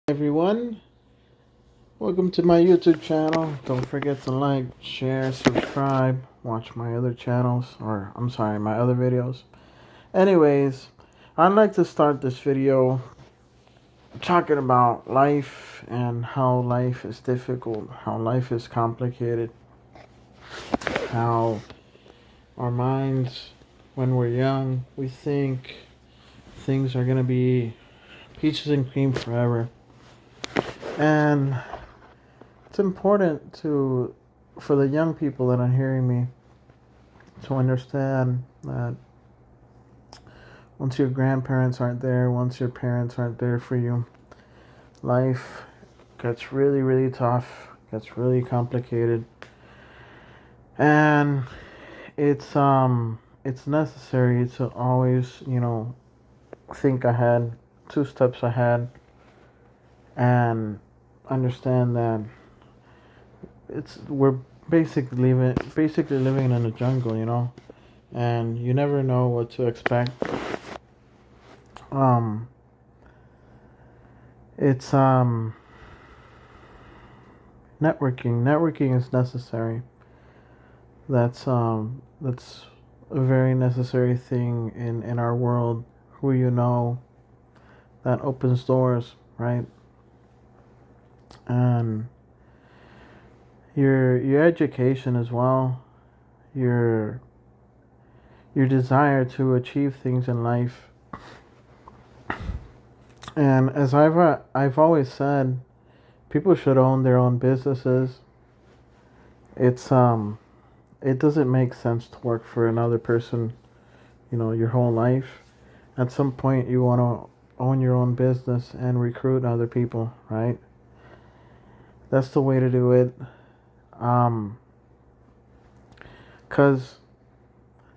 Everyone, welcome to my YouTube channel. Don't forget to like, share, subscribe, watch my other channels, or I'm sorry, my other videos. Anyways, I'd like to start this video talking about life and how life is difficult, how life is complicated, how our minds, when we're young, we think things are gonna be peaches and cream forever. And it's important for the young people that are hearing me to understand that once your grandparents aren't there, once your parents aren't there for you, life gets really, really tough, gets really complicated, and it's necessary to always think ahead, two steps ahead, and understand that we're basically living in a jungle, and you never know what to expect. Um, it's networking. Networking is necessary. That's a very necessary thing in our world. Who that opens doors, right? And your education as well, your your desire to achieve things in life. And as I've always said, people should own their own businesses. It's it doesn't make sense to work for another person, your whole life. At some point you want to own your own business and recruit other people, right? That's the way to do it. Um cuz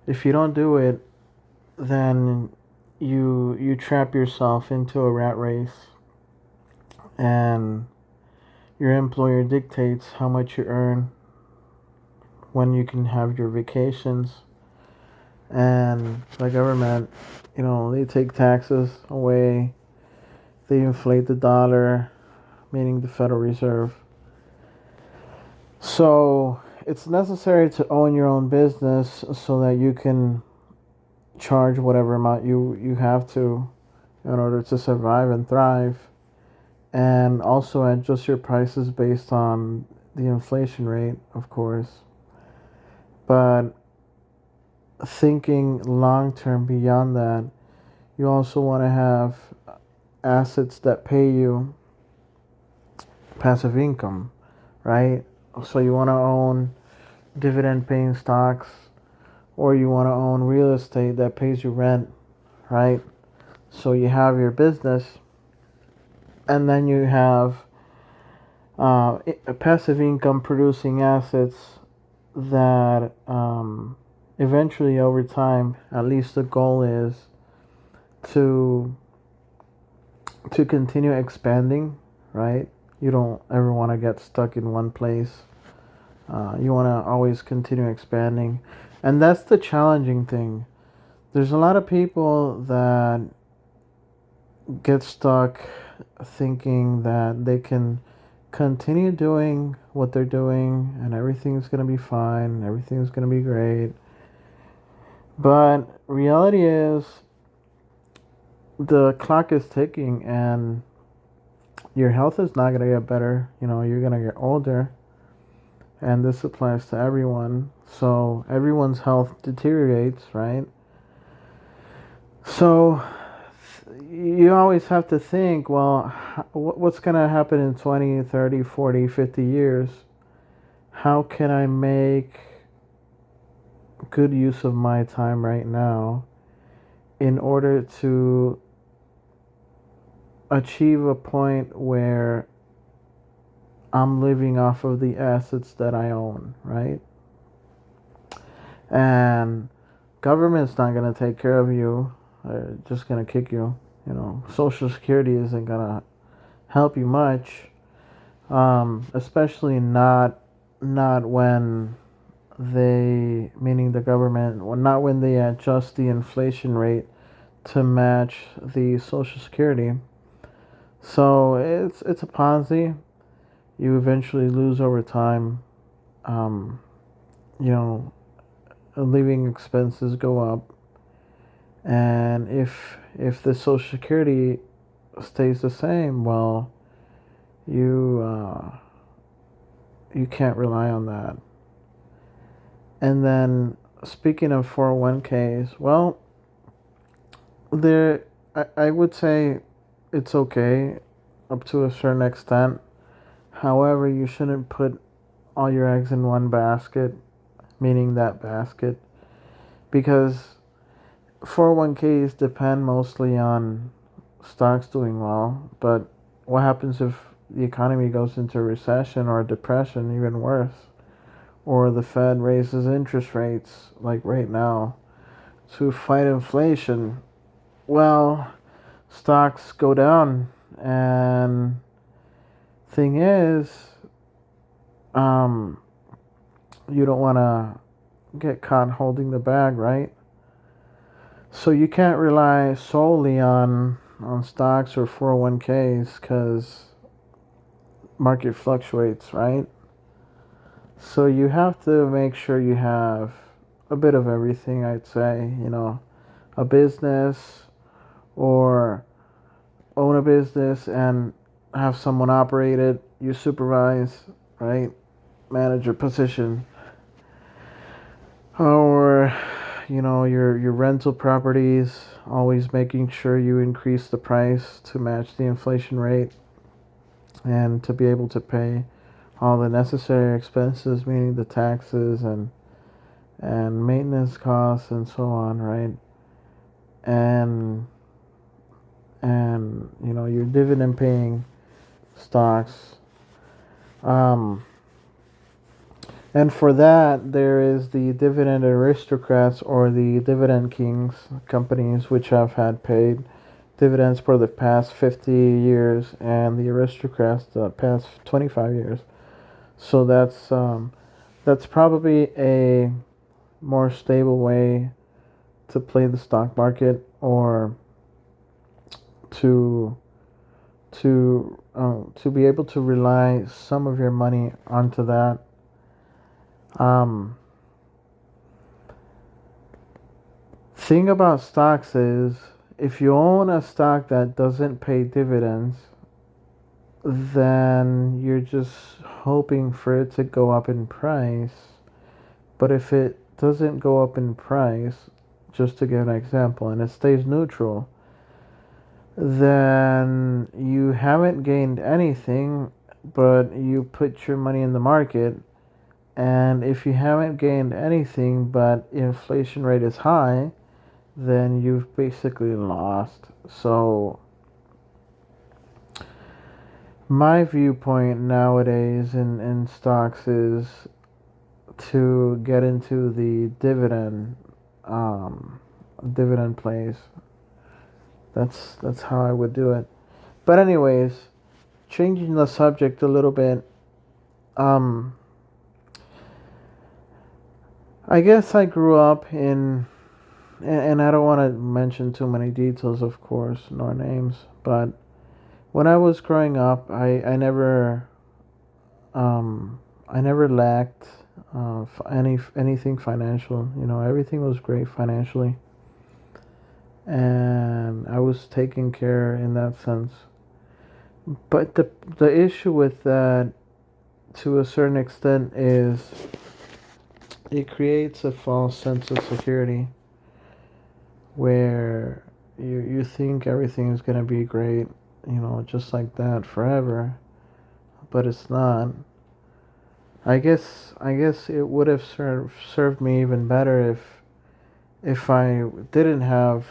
if you don't do it, then you trap yourself into a rat race, and your employer dictates how much you earn, when you can have your vacations, and the government, they take taxes away, they inflate the dollar, meaning the Federal Reserve. So it's necessary to own your own business so that you can charge whatever amount you have to in order to survive and thrive, and also adjust your prices based on the inflation rate, of course. But thinking long term beyond that, you also want to have assets that pay you passive income, right? So you want to own dividend paying stocks, or you want to own real estate that pays you rent, right? So you have your business, and then you have passive income producing assets that eventually, over time, at least the goal is to continue expanding, right? You don't ever want to get stuck in one place. You want to always continue expanding, and that's the challenging thing. There's a lot of people that get stuck thinking that they can continue doing what they're doing and everything's going to be fine, everything's going to be great. But reality is the clock is ticking, and your health is not going to get better. You're going to get older, and this applies to everyone. So everyone's health deteriorates, right? So you always have to think, well, what's going to happen in 20, 30, 40, 50 years? How can I make good use of my time right now in order to achieve a point where I'm living off of the assets that I own, right? And government's not going to take care of you. They're just going to kick you. Social Security isn't going to help you much, especially not when meaning the government, not when they adjust the inflation rate to match the Social Security. So it's a Ponzi. You eventually lose over time. Um, you know, living expenses go up, and if the Social Security stays the same, well, you you can't rely on that. And then speaking of 401ks, well, there I would say it's okay up to a certain extent. However, you shouldn't put all your eggs in one basket, meaning that basket, because 401ks depend mostly on stocks doing well. But what happens if the economy goes into a recession or a depression, even worse? Or the Fed raises interest rates, like right now, to fight inflation? Well, stocks go down. And thing is, um, you don't want to get caught holding the bag, right? So you can't rely solely on stocks or 401ks because market fluctuates, right? So you have to make sure you have a bit of everything, I'd say, a business or own a business and have someone operate it, you supervise, right? Manager position. Or your rental properties, always making sure you increase the price to match the inflation rate and to be able to pay all the necessary expenses, meaning the taxes and maintenance costs and so on, right? And your dividend paying stocks. um and for that, there is the dividend aristocrats or the dividend kings companies, which have had paid dividends for the past 50 years, and the aristocrats the past 25 years. So that's probably a more stable way to play the stock market, or to to be able to rely some of your money onto that. Um, thing about stocks is, if you own a stock that doesn't pay dividends, then you're just hoping for it to go up in price. But if it doesn't go up in price, just to give an example, and it stays neutral, then you haven't gained anything, but you put your money in the market. And if you haven't gained anything, but inflation rate is high, then you've basically lost. So my viewpoint nowadays in stocks is to get into the um, dividend plays. That's how I would do it. But anyways, changing the subject a little bit. Um, I guess I grew up and I don't want to mention too many details, of course, nor names, but when I was growing up, I never lacked anything financial. Everything was great financially, and I was taken care in that sense. But the issue with that, to a certain extent, is it creates a false sense of security where you think everything is going to be great, just like that forever, but it's not. I guess it would have served me even better if I didn't have,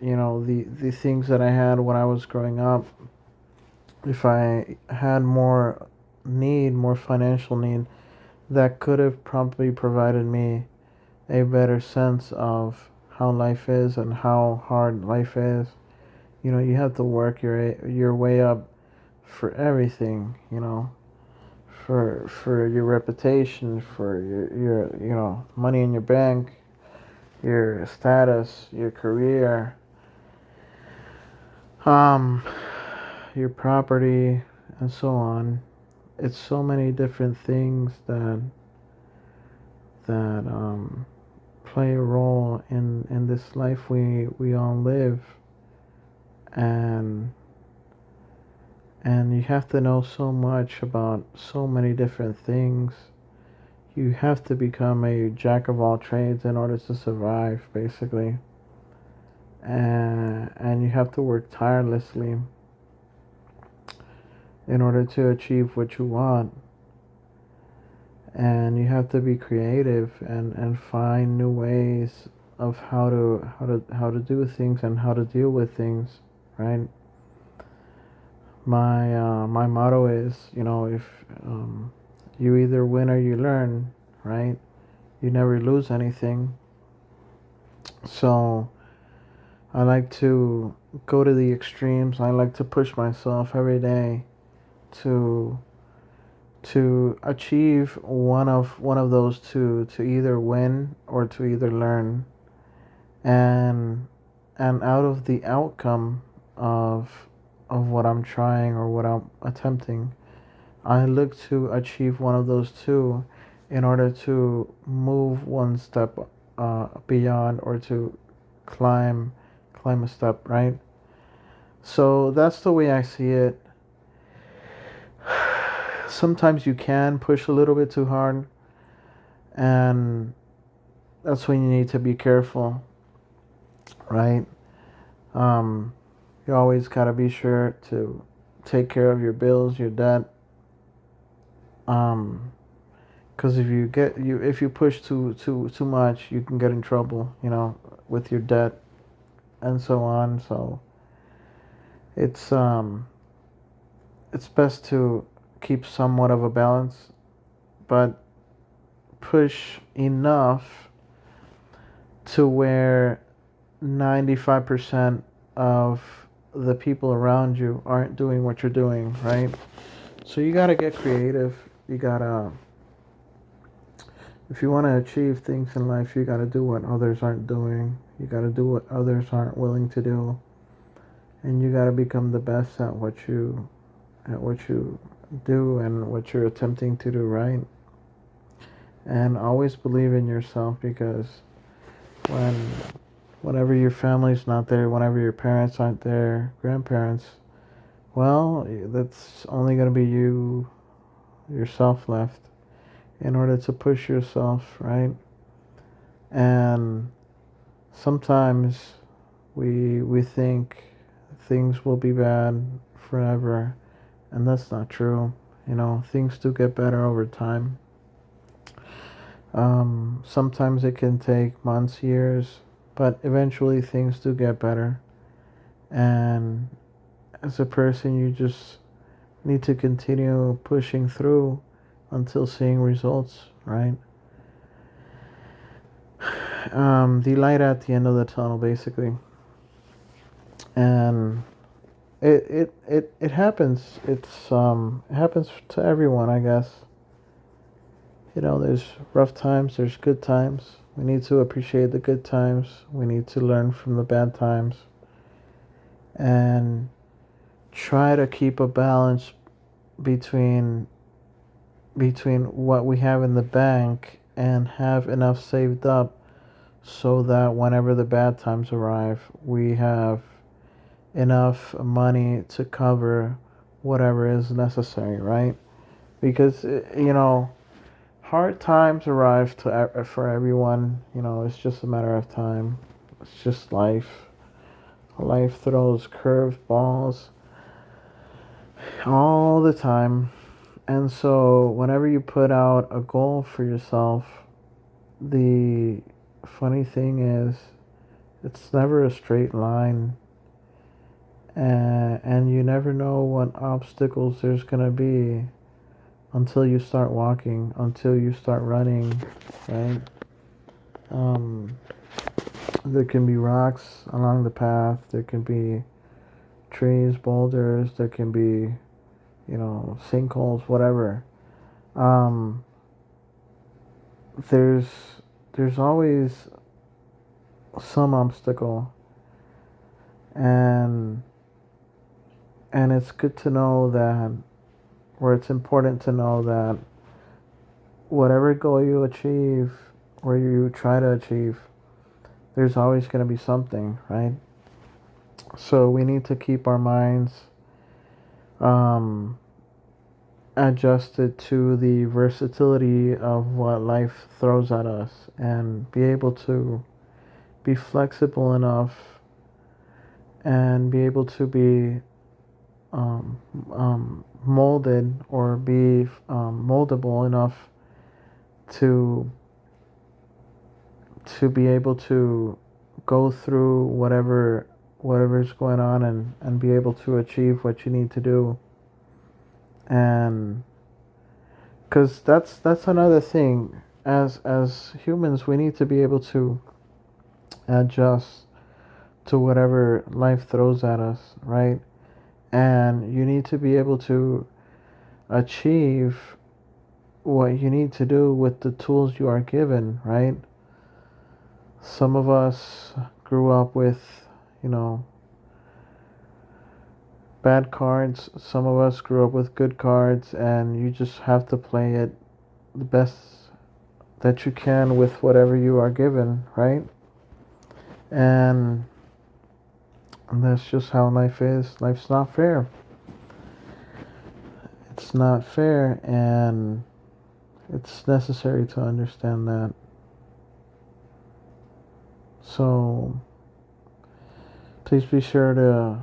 the things that I had when I was growing up. If I had more financial need, that could have probably provided me a better sense of how life is and how hard life is. You have to work your way up for everything, for your reputation, for your money in your bank, your status, your career, um, your property, and so on. It's so many different things that play a role in this life we all live, and you have to know so much about so many different things. You have to become a jack of all trades in order to survive, basically. And you have to work tirelessly in order to achieve what you want. And you have to be creative and find new ways of how to do things and how to deal with things, right? My motto is, if you either win or you learn, right? You never lose anything. So I like to go to the extremes. I like to push myself every day to achieve one of those two, to either win or to either learn. And out of the outcome of what I'm trying or what I'm attempting, I look to achieve one of those two in order to move one step beyond, or to climb climb a step, right? So that's the way I see it. Sometimes you can push a little bit too hard, and that's when you need to be careful, right? Um, you always gotta be sure to take care of your bills, your debt. Because if you push too much, you can get in trouble, with your debt and so on. So it's it's best to keep somewhat of a balance, but push enough to where 95% of the people around you aren't doing what you're doing, right? So you gotta get creative. You gotta, if you want to achieve things in life, you gotta do what others aren't doing. You gotta do what others aren't willing to do, and you gotta become the best at what you do and what you're attempting to do, right? And always believe in yourself, because when whenever your family's not there, whenever your parents aren't there, grandparents, well, that's only going to be yourself left in order to push yourself, right? And sometimes we think things will be bad forever, and that's not true. Things do get better over time. Sometimes it can take months, years, but eventually things do get better. And as a person, you just need to continue pushing through until seeing results, right? The light at the end of the tunnel, basically. And it happens. It happens to everyone, I guess. There's rough times, there's good times. We need to appreciate the good times. We need to learn from the bad times, and try to keep a balance between what we have in the bank and have enough saved up, so that whenever the bad times arrive, we have enough money to cover whatever is necessary, right? Because hard times arrive for everyone. It's just a matter of time. It's just life. Life throws curved balls all the time. And so whenever you put out a goal for yourself, the funny thing is it's never a straight line. And you never know what obstacles there's going to be until you start walking, until you start running, right? There can be rocks along the path. There can be trees, boulders. There can be, sinkholes, whatever. Um, there's there's always some obstacle, and And it's good to know that, or it's important to know that whatever goal you achieve or you try to achieve, there's always going to be something, right? So we need to keep our minds um, adjusted to the versatility of what life throws at us and be able to be flexible enough and be able to be molded or be moldable enough to be able to go through whatever's going on and be able to achieve what you need to do. And because that's another thing, as humans we need to be able to adjust to whatever life throws at us, right? And you need to be able to achieve what you need to do with the tools you are given, right? Some of us grew up with, you know, bad cards. Some of us grew up with good cards, and you just have to play it the best that you can with whatever you are given, right? And that's just how life is. Life's not fair. It's not fair, and it's necessary to understand that. So please be sure to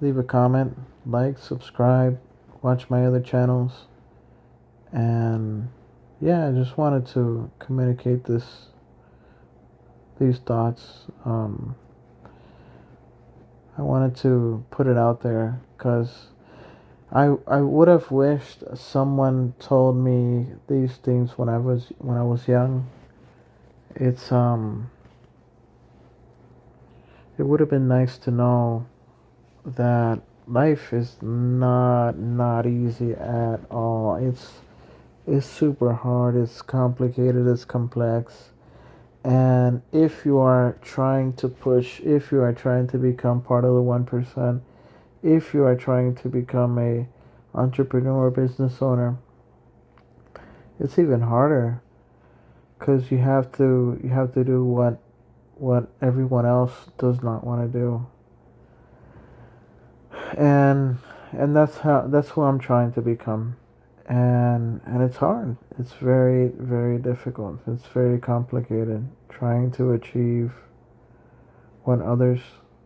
leave a comment, like, subscribe, watch my other channels. And yeah, I just wanted to communicate these thoughts. I wanted to put it out there because I would have wished someone told me these things when I was young. It's it would have been nice to know that life is not easy at all. It's super hard, it's complicated, it's complex. And if you are trying to push, if you are trying to become part of the 1%, if you are trying to become a entrepreneur, business owner, it's even harder because you have to do what everyone else does not want to do. And that's who I'm trying to become. And it's hard. It's very difficult. It's very complicated trying to achieve what others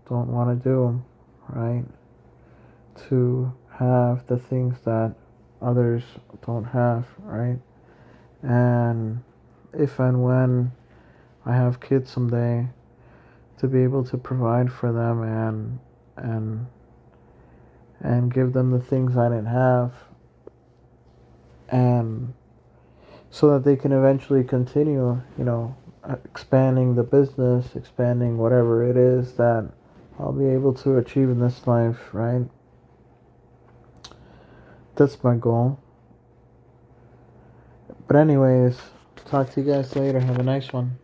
don't want to do, right? To have the things that others don't have, right? And if and when I have kids someday, to be able to provide for them and and give them the things I didn't have, and so that they can eventually continue, expanding the business, expanding whatever it is that I'll be able to achieve in this life, right? That's my goal. But anyways, talk to you guys later. Have a nice one.